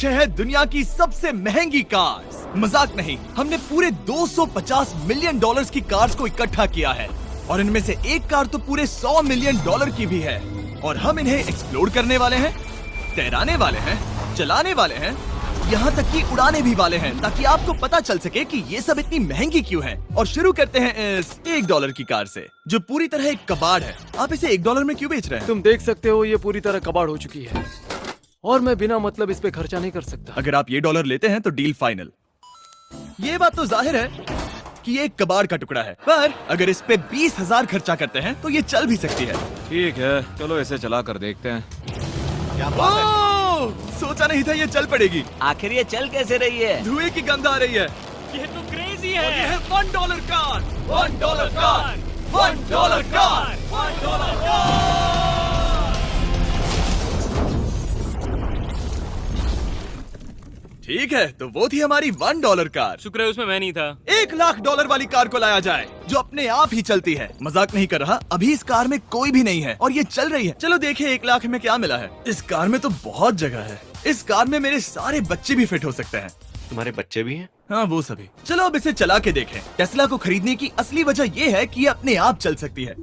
पीछे है दुनिया की सबसे महंगी कार्स। मजाक नहीं, हमने पूरे 250 मिलियन डॉलर्स की कार्स को इकट्ठा किया है और इनमें से एक कार तो पूरे 100 मिलियन डॉलर की भी है। और हम इन्हें एक्सप्लोर करने वाले हैं, तैराने वाले हैं, चलाने वाले हैं, यहाँ तक कि उड़ाने भी वाले हैं, ताकि आपको पता चल सके कि ये सब इतनी महंगी क्यों है। और शुरू करते हैं इस $1 की कार से, जो पूरी तरह एक कबाड़ है। आप इसे $1 में क्यों बेच रहे हैं? तुम देख सकते हो ये पूरी तरह कबाड़ हो चुकी है और मैं बिना मतलब इस पे खर्चा नहीं कर सकता। अगर आप ये $1 लेते हैं तो डील फाइनल। ये बात तो जाहिर है कि ये एक कबाड़ का टुकड़ा है, पर अगर इस पे 20,000 खर्चा करते हैं तो ये चल भी सकती है। ठीक है, चलो इसे चला कर देखते हैं। क्या बात है? सोचा नहीं था ये चल पड़ेगी। आखिर ये चल कैसे रही है? धुएं की गंध आ रही है। ये तो क्रेजी और ये है $1 कार, $1 कार, $1 कार, $1 कार। ठीक है, तो वो थी हमारी $1 कार। शुक्र है उसमें मैं नहीं था। $1,00,000 वाली कार को लाया जाए, जो अपने आप ही चलती है। मजाक नहीं कर रहा, अभी इस कार में कोई भी नहीं है और ये चल रही है। चलो देखें 1 लाख में क्या मिला है। इस कार में तो बहुत जगह है। इस कार में मेरे सारे बच्चे भी फिट हो सकते हैं। तुम्हारे बच्चे भी हैं? हाँ, वो सभी। चलो अब इसे चला के देखें। टेस्ला को खरीदने की असली वजह ये है कि ये अपने आप चल सकती है।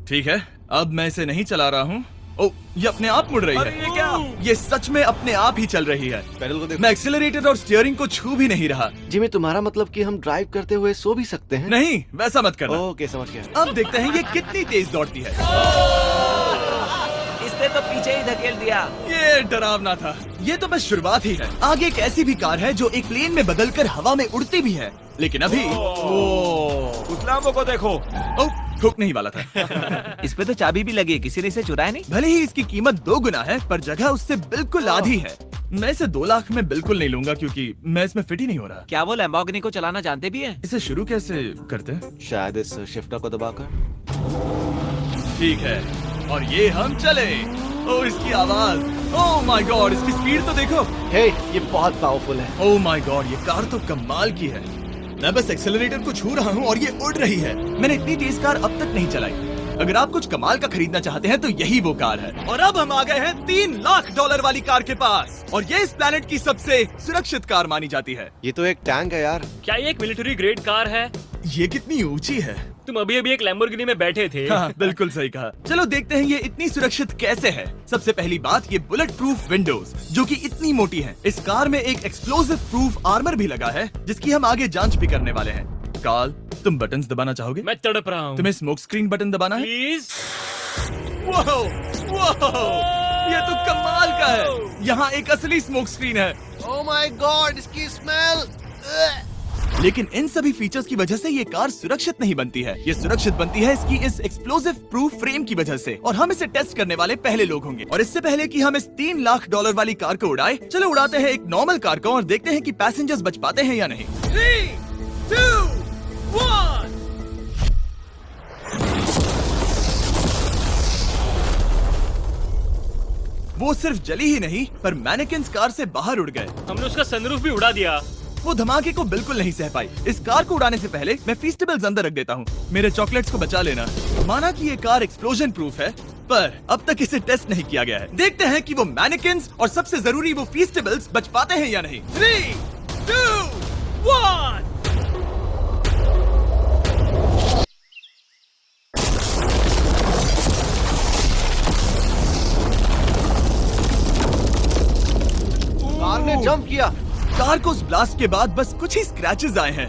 ठीक है, अब मैं इसे नहीं चला रहा हूँ। ओ, ये अपने आप मुड़ रही है। ये क्या? ये सच में अपने आप ही चल रही है। पैडल को देखो। मैं एक्सीलरेटर और स्टीयरिंग को छू भी नहीं रहा। जिमी, तुम्हारा मतलब कि हम ड्राइव करते हुए सो भी सकते हैं? नहीं, वैसा मत करना। ओके, समझ गया। अब देखते हैं ये कितनी तेज दौड़ती है। इसने तो पीछे ही धकेल दिया। ये डरावना था। ये तो बस शुरुआत ही है। आगे एक ऐसी भी कार है जो एक प्लेन में बदलकर हवा में उड़ती भी है, लेकिन अभी उस लाम्बो को देखो। ठोकने ही वाला था। इस पे तो चाबी भी लगी है, किसी ने इसे चुराया नहीं। भले ही इसकी कीमत 2 गुना है, पर जगह उससे बिल्कुल आधी है। मैं इसे 2 लाख में बिल्कुल नहीं लूंगा, क्योंकि मैं इसमें फिट ही नहीं हो रहा। क्या वो लैम्बोर्गिनी को चलाना जानते भी हैं? इसे शुरू कैसे करते हैं? शायद इस शिफ्टर को दबाकर। ठीक है, और ये हम चले। ओ, इसकी आवाज, ओह माय गॉड, इसकी स्पीड तो देखो। हे, ये बहुत पावरफुल है। ओह माय गॉड, ये कार तो कमाल की है। मैं बस एक्सेलरेटर को छू रहा हूँ और ये उड़ रही है। मैंने इतनी तेज कार अब तक नहीं चलाई। अगर आप कुछ कमाल का खरीदना चाहते हैं तो यही वो कार है। और अब हम आ गए हैं $3,00,000 वाली कार के पास, और ये इस प्लेनेट की सबसे सुरक्षित कार मानी जाती है। ये तो एक टैंक है यार। क्या ये एक मिलिट्री ग्रेड कार है? ये कितनी ऊंची है। तुम अभी अभी एक लैम्बोर्गिनी में बैठे थे। हाँ, बिल्कुल सही कहा। चलो देखते हैं ये इतनी सुरक्षित कैसे है। सबसे पहली बात, ये बुलेट प्रूफ विंडोज, जो कि इतनी मोटी हैं। इस कार में एक एक्सप्लोसिव प्रूफ आर्मर भी लगा है, जिसकी हम आगे जांच भी करने वाले हैं। कार्ल, तुम बटन्स दबाना चाहोगे? मैं तड़प रहा हूँ। तुम्हें स्मोक स्क्रीन बटन दबाना है? प्लीज। वाओ, वाओ, ये तो कमाल का है। यहाँ एक असली स्मोक स्क्रीन है। ओह माय गॉड, इसकी स्मेल। लेकिन इन सभी फीचर्स की वजह से ये कार सुरक्षित नहीं बनती है। ये सुरक्षित बनती है इसकी इस एक्सप्लोसिव प्रूफ फ्रेम की वजह से, और हम इसे टेस्ट करने वाले पहले लोग होंगे। और इससे पहले कि हम इस $3,00,000 वाली कार को उड़ाए, चलो उड़ाते हैं एक नॉर्मल कार को और देखते हैं कि पैसेंजर्स बच पाते हैं या नहीं। 3, 2, 1। वो सिर्फ जली ही नहीं, पर मैनेकिन्स कार से बाहर उड़ गए। हमने उसका सनरूफ भी उड़ा दिया। वो धमाके को बिल्कुल नहीं सह पाई। इस कार को उड़ाने से पहले मैं फीस्टेबल्स अंदर रख देता हूँ। मेरे चॉकलेट्स को बचा लेना। माना कि ये कार एक्सप्लोजन प्रूफ है, पर अब तक इसे टेस्ट नहीं किया गया है। देखते हैं कि वो मैनेकिन्स और सबसे जरूरी वो फीस्टेबल्स बच पाते हैं या नहीं। 3, 2, 1। कार ने जंप किया। कार को उस ब्लास्ट के बाद बस कुछ ही स्क्रैचेस आए हैं।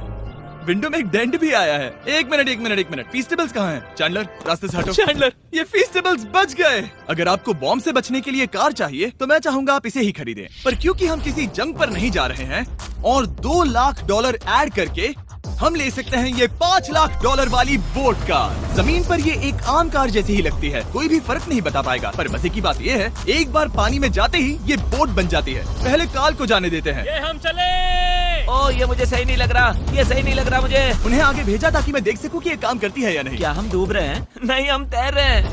विंडो में एक डेंट भी आया है। एक मिनट, फीस्टेबल्स कहाँ हैं? चैंडलर, रास्ते से हटो। चैंडलर, ये फीस्टेबल्स बच गए। अगर आपको बॉम्ब से बचने के लिए कार चाहिए तो मैं चाहूंगा आप इसे ही खरीदें। पर क्योंकि हम किसी जंग पर नहीं जा रहे हैं और $2,00,000 ऐड करके हम ले सकते हैं ये $5,00,000 वाली बोट कार। जमीन पर ये एक आम कार जैसी ही लगती है, कोई भी फर्क नहीं बता पाएगा। पर मजे की बात ये है, एक बार पानी में जाते ही ये बोट बन जाती है। पहले कार्ल को जाने देते हैं। ये हम चले। ओह, ये मुझे सही नहीं लग रहा। ये सही नहीं लग रहा मुझे। उन्हें आगे भेजा ताकि मैं देख सकूं कि ये काम करती है या नहीं। क्या हम डूब रहे हैं? नहीं, हम तैर रहे हैं।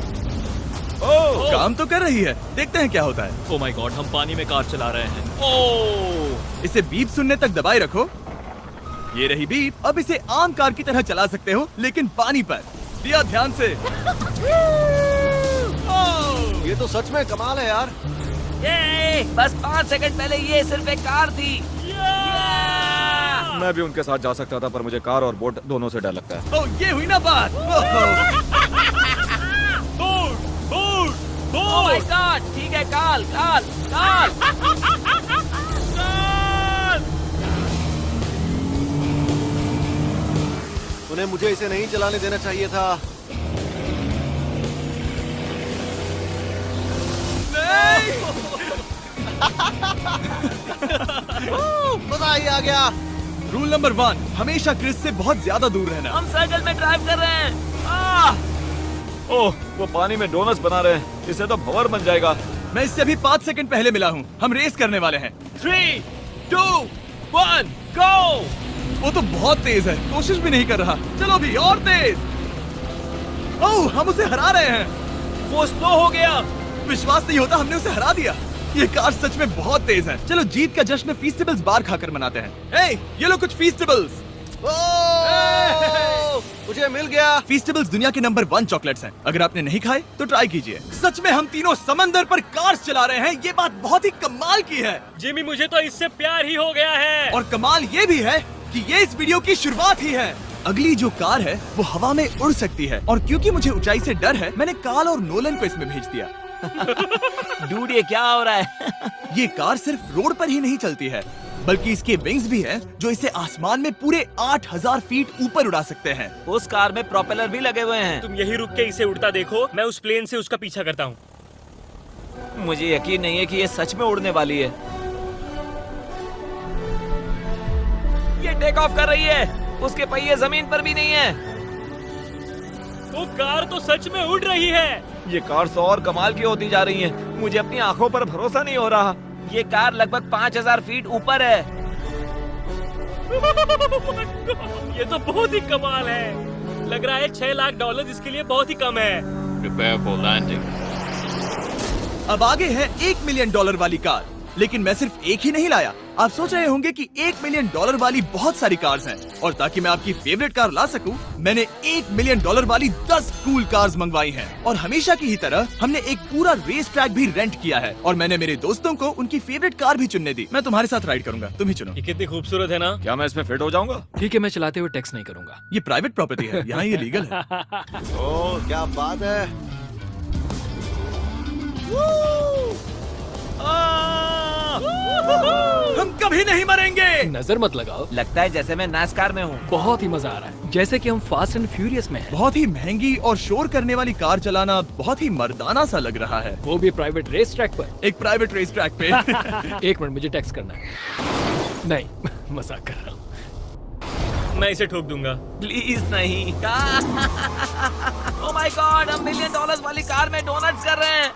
ओह, काम तो कर रही है। देखते हैं क्या होता है। ओह माय गॉड, हम पानी में कार चला रहे हैं। ओह, इसे बीप सुनने तक दबाए रखो। ये रही बीप। अब इसे आम कार की तरह चला सकते हो, लेकिन पानी पर। दिया ध्यान से। ये तो सच में कमाल है यार। ये बस 5 सेकंड पहले ये सिर्फ एक कार थी। मैं भी उनके साथ जा सकता था, पर मुझे कार और बोट दोनों से डर लगता है। ओह, ये हुई ना बात। ओह माय गॉड, ठीक है, काल काल काल। उन्हें मुझे इसे नहीं चलाने देना चाहिए था। मजा ही आ गया। रूल नंबर 1, हमेशा क्रिस से बहुत ज्यादा दूर रहना। हम सर्कल में ड्राइव कर रहे हैं। ओह, वो पानी में डोनट्स बना रहे हैं। इससे तो भंवर बन जाएगा। मैं इससे अभी 5 सेकंड पहले मिला हूँ। हम रेस करने वाले हैं। 3, 2, 1, गो। वो तो बहुत तेज है, कोशिश भी नहीं कर रहा। चलो भी और तेज। ओह, हम उसे हरा रहे हैं। वो स्लो हो गया। विश्वास नहीं होता, हमने उसे हरा दिया। ये कार सच में बहुत तेज है। चलो जीत का जश्न फीस्टेबल्स बार खाकर मनाते हैं। ए, ये लो कुछ फीस्टेबल्स। मुझे मिल गया। फीस्टेबल्स दुनिया के नंबर 1 चॉकलेट्स हैं। अगर आपने नहीं खाए तो ट्राई कीजिए। सच में हम तीनों समंदर पर कार्स चला रहे हैं। ये बात बहुत ही कमाल की है। जिमी, मुझे तो इससे प्यार ही हो गया है। और कमाल ये भी है कि ये इस वीडियो की शुरुआत ही है। अगली जो कार है वो हवा में उड़ सकती है, और क्योंकि मुझे ऊंचाई से डर है, मैंने काल और नोलन को इसमें भेज दिया। डूड, ये क्या हो रहा है? ये कार सिर्फ रोड पर ही नहीं चलती है, बल्कि इसके विंग्स भी हैं जो इसे आसमान में पूरे 8000 फीट ऊपर उड़ा सकते हैं। उस कार में प्रोपेलर भी लगे हुए हैं। तुम यही रुक के इसे उड़ता देखो, मैं उस प्लेन से उसका पीछा करता हूँ। मुझे यकीन नहीं है कि ये सच में उड़ने वाली है। ये टेक ऑफ कर रही है। उसके पहिए जमीन पर भी नहीं है। वो कार तो सच में उड़ रही है। ये कार्स और कमाल की होती जा रही हैं। मुझे अपनी आंखों पर भरोसा नहीं हो रहा। ये कार लगभग 5000 फीट ऊपर है। ये तो बहुत ही कमाल है। लग रहा है $6 लाख इसके लिए बहुत ही कम है। Prepare for landing. अब आगे है $1 मिलियन वाली कार। लेकिन मैं सिर्फ एक ही नहीं लाया। आप सोच रहे होंगे कि $1 मिलियन वाली बहुत सारी कार्स हैं, और ताकि मैं आपकी फेवरेट कार ला सकूं, मैंने $1 मिलियन वाली 10 कूल कार्स मंगवाई हैं। और हमेशा की ही तरह हमने एक पूरा रेस ट्रैक भी रेंट किया है, और मैंने मेरे दोस्तों को उनकी फेवरेट कार भी चुनने दी। मैं तुम्हारे साथ राइड करूंगा, तुम ही चुनो। ये कितनी खूबसूरत है ना। क्या मैं इसमें फिट हो जाऊंगा? ठीक है, मैं चलाते हुए टेक्स्ट नहीं करूंगा। ये प्राइवेट प्रॉपर्टी है, यहाँ ये लीगल है। ओह, क्या बात है। हम कभी नहीं मरेंगे। नजर मत लगाओ। लगता है जैसे मैं नासकार में हूँ। बहुत ही मजा आ रहा है, जैसे कि हम फास्ट एंड फ्यूरियस में हैं। बहुत ही महंगी और शोर करने वाली कार चलाना बहुत ही मर्दाना सा लग रहा है। वो भी प्राइवेट रेस ट्रैक पर। एक प्राइवेट रेस ट्रैक पे। 1 मिनट, मुझे टेक्स्ट करना है। नहीं, मजाक कर रहा हूँ। मैं इसे ठोक दूंगा। प्लीज नहीं। ओह माय गॉड, हम $1 मिलियन वाली कार में डोनट्स कर रहे हैं।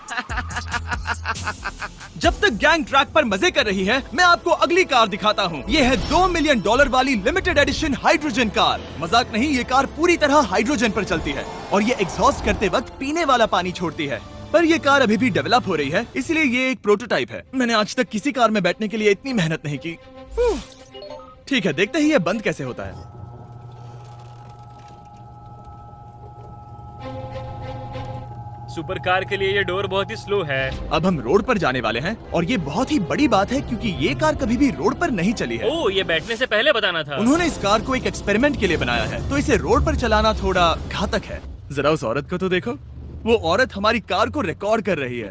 जब तक गैंग ट्रैक पर मजे कर रही है, मैं आपको अगली कार दिखाता हूँ। ये है $2 मिलियन वाली लिमिटेड एडिशन हाइड्रोजन कार। मजाक नहीं, ये कार पूरी तरह हाइड्रोजन पर चलती है, और ये एग्जॉस्ट करते वक्त पीने वाला पानी छोड़ती है। पर ये कार अभी भी डेवलप हो रही है, इसलिए ये एक प्रोटोटाइप है। मैंने आज तक किसी कार में बैठने के लिए इतनी मेहनत नहीं की। ठीक है, देखते ही ये बंद कैसे होता है। सुपर कार के लिए ये डोर बहुत ही स्लो है। अब हम रोड पर जाने वाले हैं, और ये बहुत ही बड़ी बात है क्योंकि ये कार कभी भी रोड पर नहीं चली है। ओह, ये बैठने से पहले बताना था। उन्होंने इस कार को एक एक्सपेरिमेंट के लिए बनाया है, तो इसे रोड पर चलाना थोड़ा घातक है। जरा उस औरत को तो देखो, वो औरत हमारी कार को रिकॉर्ड कर रही है।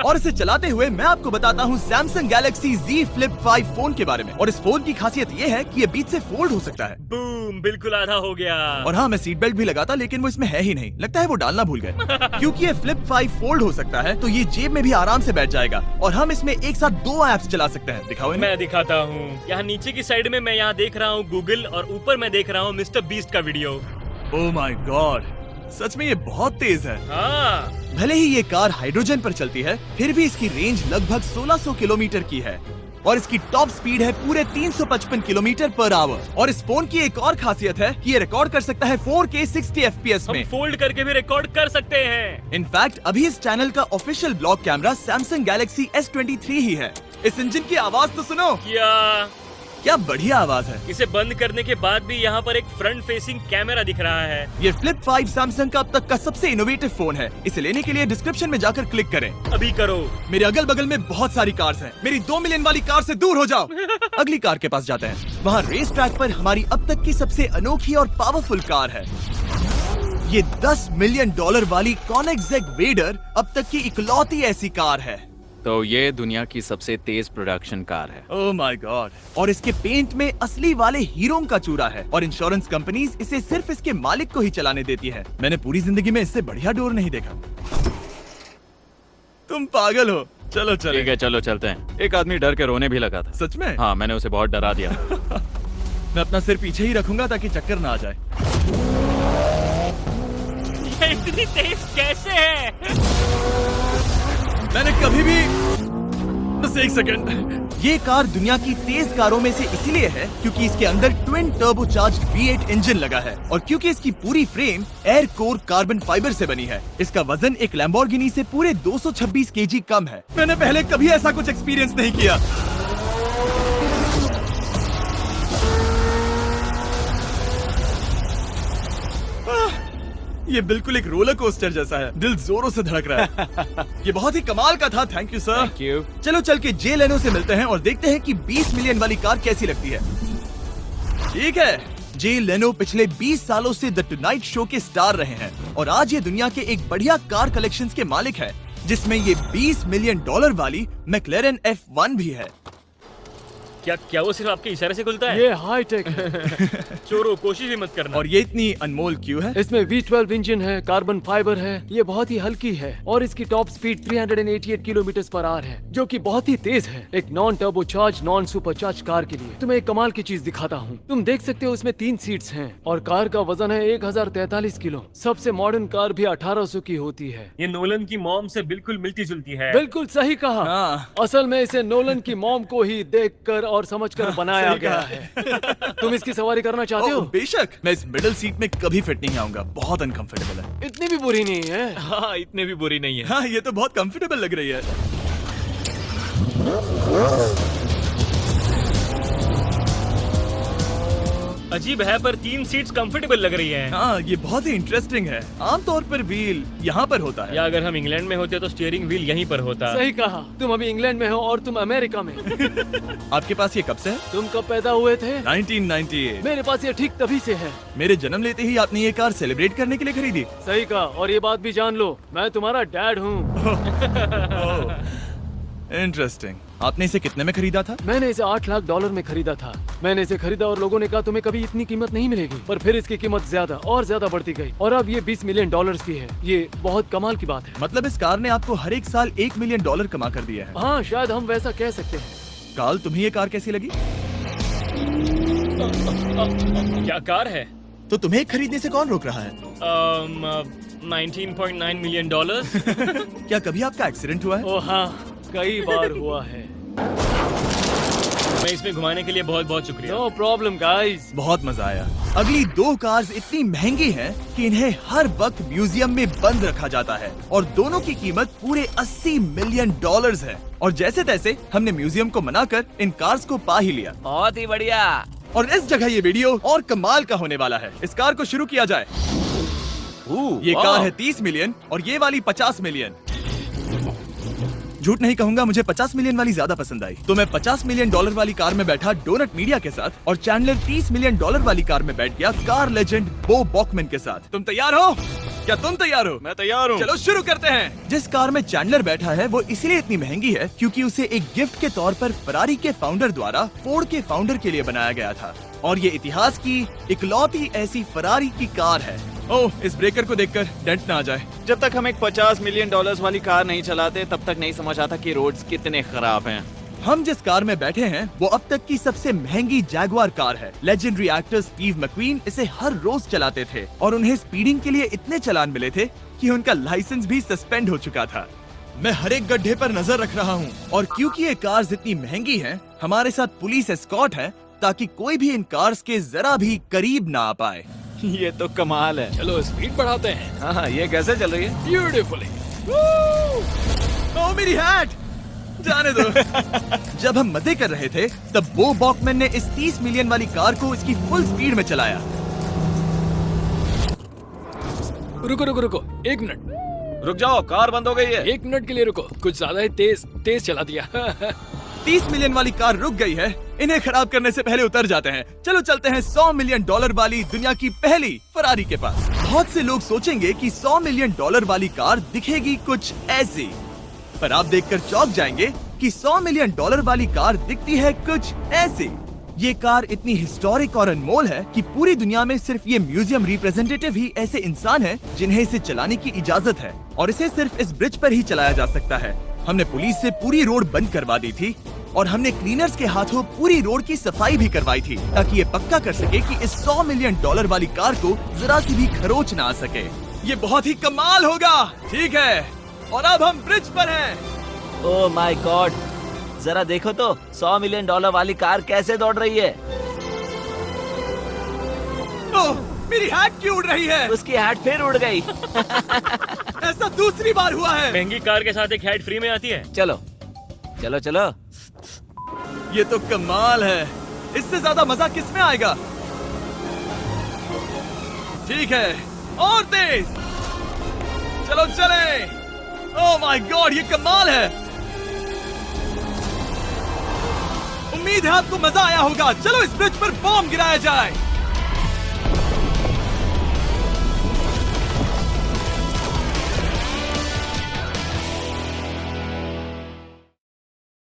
और इसे चलाते हुए मैं आपको बताता हूँ Samsung Galaxy Z Flip 5 phone के बारे में। और इस फोन की खासियत ये है कि ये बीच से फोल्ड हो सकता है। बूम, बिल्कुल आधा हो गया। और हाँ, मैं सीट बेल्ट भी लगाता, लेकिन वो इसमें है ही नहीं। लगता है वो डालना भूल गए। क्योंकि ये Flip 5 फोल्ड हो सकता है, तो ये जेब में भी आराम से बैठ जाएगा, और हम इसमें एक साथ 2 ऐप्स चला सकते हैं। दिखाओ इन्हें। मैं दिखाता हूँ। यहाँ नीचे की साइड में मैं यहाँ देख रहा हूँ गूगल, और ऊपर मैं देख रहा हूँ मिस्टर बीस्ट का वीडियो। ओह माय गॉड, सच में ये बहुत तेज है। हाँ, भले ही ये कार हाइड्रोजन पर चलती है, फिर भी इसकी रेंज लगभग 1600 किलोमीटर की है, और इसकी टॉप स्पीड है पूरे 355 किलोमीटर पर आवर। और इस फोन की एक और खासियत है कि ये रिकॉर्ड कर सकता है 4K 60 FPS हम में। फोल्ड करके भी रिकॉर्ड कर सकते हैं। इनफैक्ट अभी इस चैनल का official blog camera Samsung Galaxy S23 ही है। इस इंजन की आवाज तो सुनो। क्या क्या बढ़िया आवाज है। इसे बंद करने के बाद भी यहाँ पर एक फ्रंट फेसिंग कैमरा दिख रहा है। ये फ्लिप 5 सैमसंग का अब तक का सबसे इनोवेटिव फोन है। इसे लेने के लिए डिस्क्रिप्शन में जाकर क्लिक करें। अभी करो। मेरे अगल बगल में बहुत सारी कार्स हैं। मेरी 2 मिलियन वाली कार से दूर हो जाओ। अगली कार के पास जाते हैं। वहाँ रेस ट्रैक पर हमारी अब तक की सबसे अनोखी और पावरफुल कार है। ये $10 मिलियन वाली कॉनिग्सेग वेडर अब तक की इकलौती ऐसी कार है। तो ये दुनिया की सबसे तेज प्रोडक्शन कार है। Oh my God. और इसके पेंट में असली वाले हीरों का चूरा है और इंश्योरेंस कंपनीज इसे सिर्फ इसके मालिक को ही चलाने देती है। मैंने पूरी जिंदगी में इससे बढ़िया डोर नहीं देखा। तुम पागल हो। चलो ठीक चलो। है, चलो चलते हैं। एक आदमी डर के रोने भी लगा था। सच में? हाँ, मैंने उसे बहुत डरा दिया। मैं अपना सिर पीछे ही रखूंगा ताकि चक्कर ना आ जाए। ये इतनी तेज कैसे है? मैंने कभी भी बस एक सेकंड। ये कार दुनिया की तेज कारों में से इसीलिए है क्योंकि इसके अंदर ट्विन टर्बोचार्ज्ड V8 इंजन लगा है और क्योंकि इसकी पूरी frame air core carbon fibre से बनी है। इसका वजन एक लैम्बोर्गिनी से पूरे 226 kg कम है। मैंने पहले कभी ऐसा कुछ एक्सपीरियंस नहीं किया। ये बिल्कुल एक रोलर कोस्टर जैसा है। दिल जोरों से धड़क रहा है। ये बहुत ही कमाल का था। Thank you sir. Thank you. चलो चल के जे लेनो से मिलते हैं और देखते हैं कि 20 मिलियन वाली कार कैसी लगती है। ठीक है। जे लेनो पिछले 20 सालों से द टुनाइट शो के स्टार रहे हैं और आज ये दुनिया के एक बढ़िया कार कलेक्शंस के मालिक है, जिसमें ये $20 मिलियन वाली मैक्लेरन F1 भी है। क्या वो सिर्फ आपके इशारे से खुलता है? ये हाई टेक है। चोरों, कोशिश भी मत करना। और ये इतनी अनमोल क्यों है? इसमें V12 इंजन है, कार्बन फाइबर है, ये बहुत ही हल्की है और इसकी top speed 388 kilometre per hour है, जो कि बहुत ही तेज है एक non turbocharge non supercharge car के लिए। तुम्हें एक कमाल की चीज दिखाता हूँ। तुम देख सकते हो इसमें 3 सीट्स हैं और कार का वजन है 1043 किलो। सबसे मॉडर्न कार भी 1800 की होती है। ये नोलन की मॉम से बिल्कुल मिलती जुलती है। बिल्कुल सही कहा। हाँ। असल में इसे नोलन की मॉम को ही देखकर और समझकर बनाया सही गया कहा। है। तुम इसकी सवारी करना चाहते हो? ओह, बेशक। मैं इस मिडिल सीट में कभी फिट नहीं आऊंगा। बहुत अनकंफर्टेबल है। इतनी भी बुरी नहीं है। हाँ, इतने भी बुरी नहीं है। हाँ, ये तो बहुत कंफर्टेबल लग रही है। अजीब है पर 3 सीट्स कंफर्टेबल लग रही हैं। हाँ, ये बहुत ही इंटरेस्टिंग है। आमतौर पर व्हील यहाँ पर होता है। या अगर हम इंग्लैंड में होते तो स्टीयरिंग व्हील यहीं पर होता। सही कहा। तुम अभी इंग्लैंड में हो और तुम अमेरिका में। आपके पास ये कब से है? तुम कब पैदा हुए थे? 1998। मेरे पास ये ठीक तभी से है। मेरे जन्म लेते ही आपने ये कार सेलिब्रेट करने के लिए खरीदी। सही कहा। और ये बात भी जान लो, मैं तुम्हारा डैड हूँ। इंटरेस्टिंग। आपने इसे कितने में खरीदा था? मैंने इसे $8 लाख में खरीदा था। मैंने इसे खरीदा और लोगों ने कहा तुम्हें कभी इतनी कीमत नहीं मिलेगी, पर फिर इसकी कीमत ज्यादा और ज्यादा बढ़ती गई और अब ये $20 मिलियन की है। ये बहुत कमाल की बात है। मतलब इस कार ने आपको हर एक साल $1 मिलियन कमा कर दिया है। हाँ, शायद हम वैसा कह सकते हैं। काल, तुम्हें ये कार कैसी लगी? क्या कार है? तो तुम्हें खरीदने से कौन रोक रहा है? 19.9 मिलियन डॉलर। क्या कभी आपका एक्सीडेंट हुआ है? ओ हाँ, कई बार हुआ है। मैं इसमें घुमाने के लिए बहुत बहुत शुक्रिया। No problem guys. बहुत मजा आया। अगली 2 कार्स इतनी महंगी हैं कि इन्हें हर वक्त म्यूजियम में बंद रखा जाता है और दोनों की कीमत पूरे $80 मिलियन है। और जैसे तैसे हमने म्यूजियम को मनाकर इन कार्स को पा ही लिया। बहुत ही बढ़िया। और इस जगह ये वीडियो और कमाल का होने वाला है। इस कार को शुरू किया जाए। ये कार है 30 मिलियन और ये वाली 50 मिलियन। झूठ नहीं कहूंगा, मुझे 50 मिलियन वाली ज्यादा पसंद आई। तो मैं $50 मिलियन वाली कार में बैठा डोनट मीडिया के साथ और चैंडलर $30 मिलियन वाली कार में बैठ गया कार लेजेंड बो बॉकमैन के साथ। तुम तैयार हो? क्या तुम तैयार हो? मैं तैयार हूँ। चलो शुरू करते हैं। जिस कार में चैंडलर बैठा है वो इसलिए इतनी महंगी है क्योंकि उसे एक गिफ्ट के तौर पर फरारी के फाउंडर द्वारा फोर्ड के फाउंडर के लिए बनाया गया था और ये इतिहास की इकलौती ऐसी फरारी की कार है। ओह, इस ब्रेकर को देखकर डेंट ना आ जाए। जब तक हम एक $50 मिलियन वाली कार नहीं चलाते तब तक नहीं समझ आता कि रोड्स कितने खराब हैं। हम जिस कार में बैठे हैं वो अब तक की सबसे महंगी जैगुआर कार है। लेजेंडरी एक्टर स्टीव मैक्वीन इसे हर रोज चलाते थे और उन्हें स्पीडिंग के लिए इतने चालान मिले थे कि उनका लाइसेंस भी सस्पेंड हो चुका था। मैं हर एक गड्ढे पर नजर रख रहा हूँ और क्योंकि ये कार्स इतनी महंगी हैं, हमारे साथ पुलिस एस्कॉर्ट है ताकि कोई भी इन कार्स के जरा भी करीब ना आ पाए। ये तो कमाल है। चलो स्पीड बढ़ाते हैं। हाँ, ये कैसे चल रही है? ब्यूटीफुली। ओह, मेरी हैट! जाने दो। जब हम मजे कर रहे थे तब बो बॉकमैन ने इस 30 मिलियन वाली कार को इसकी फुल स्पीड में चलाया। रुको रुको रुको, 1 मिनट। रुक जाओ, कार बंद हो गई है। 1 मिनट के लिए रुको, कुछ ज्यादा ही तेज चला दिया। 30 मिलियन वाली कार रुक गई है। इन्हें खराब करने से पहले उतर जाते हैं। चलो चलते हैं $100 मिलियन वाली दुनिया की पहली फरारी के पास। बहुत से लोग सोचेंगे कि $100 मिलियन वाली कार दिखेगी कुछ ऐसी, पर आप देखकर चौंक जाएंगे कि $100 मिलियन वाली कार दिखती है कुछ ऐसी। ये कार इतनी हिस्टोरिक और अनमोल है कि पूरी दुनिया में सिर्फ ये म्यूजियम रिप्रेजेंटेटिव ही ऐसे इंसान हैं जिन्हें इसे चलाने की इजाजत है, और इसे सिर्फ इस ब्रिज पर ही चलाया जा सकता है। हमने पुलिस से पूरी रोड बंद करवा दी थी और हमने क्लीनर्स के हाथों पूरी रोड की सफाई भी करवाई थी, ताकि ये पक्का कर सके कि इस $100 मिलियन वाली कार को जरा सी भी खरोच ना आ सके। ये बहुत ही कमाल होगा, ठीक है? और अब हम ब्रिज पर हैं। ओह माय गॉड, जरा देखो तो $100 मिलियन वाली कार कैसे दौड़ रही है। ओह, मेरी हैट क्यों उड़ रही है? उसकी हैट फिर उड़ गई। ऐसा दूसरी बार हुआ है। महंगी कार के साथ एक हेड फ्री में आती है। चलो चलो चलो। ये तो कमाल है। इससे ज्यादा मजा किसमें आएगा? ठीक है, और तेज। चलो चले। ओह माय गॉड, ये कमाल है। उम्मीद है आपको मजा आया होगा। चलो इस ब्रिज पर बॉम्ब गिराया जाए।